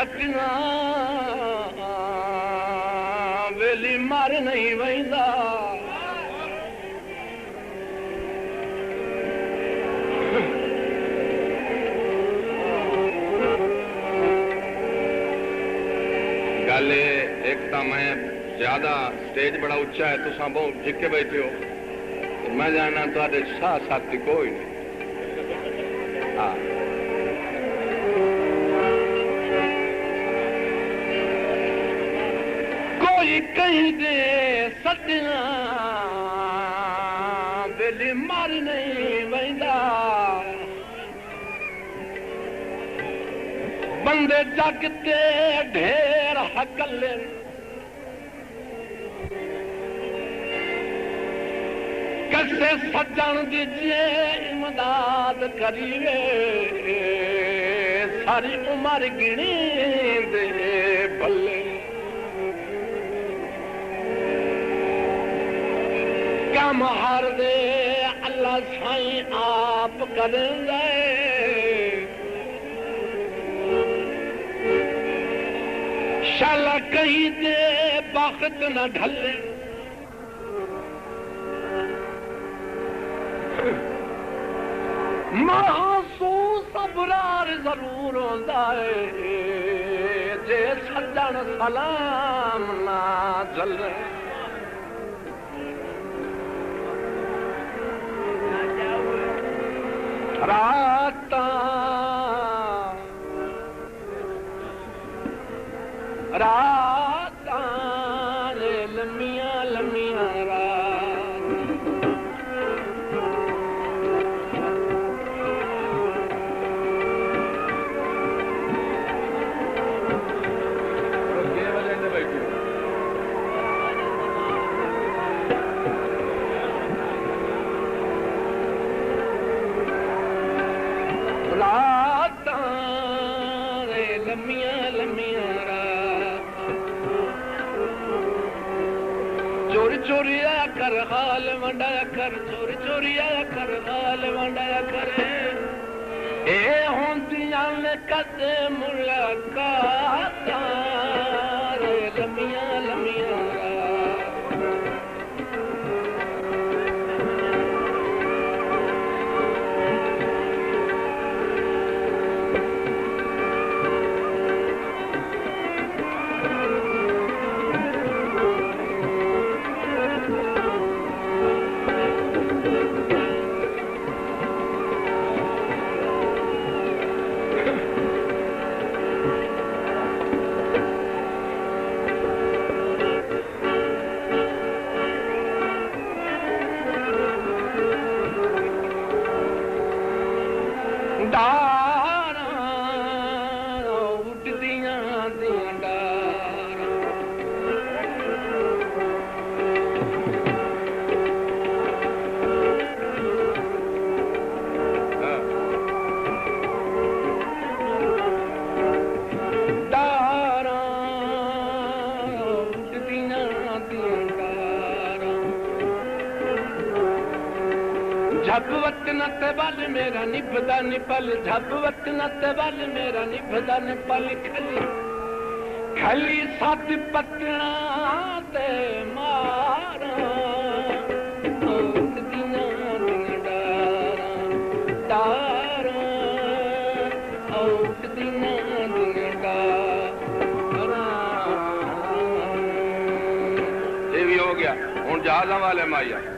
सटना वेली मार नहीं वहींदा गल एक तो मैं ज्यादा स्टेज बड़ा उच्चा है तुसा बहुत झिके बैठे हो तो मैं जाना तो साथ साथी कोई नहीं। हाँ कोई कहीं दे सटना वेली मार नहीं वहींदा बंदे जगते ढेर हकले कसे सजन दीजिए इमदाद करिए सारी उम्र गिनी दे भले कम हर दे अल्लाह साईं आप करेंगे शाला कहीं दे वक्त न ढले महसूस अबरार जरूर होंदा है जे सजन सलाम ना जले राता राता लम्मिया लम्मिया चोरी चोरी आया कर हाल वंडाया कर चोरी चोरी आया कर हाल वंडाया कर ए होंदियां ने कदे मुलाकात रे लम्मिया लम्मिया झपवत न बल मेरा निभदा निपल झपवत न बल मेरा निभदा निपल खली खली सत पटना ते मारा दिना डारा डारा दिना डारा ये भी हो गया हूँ जहाजा वाले माइया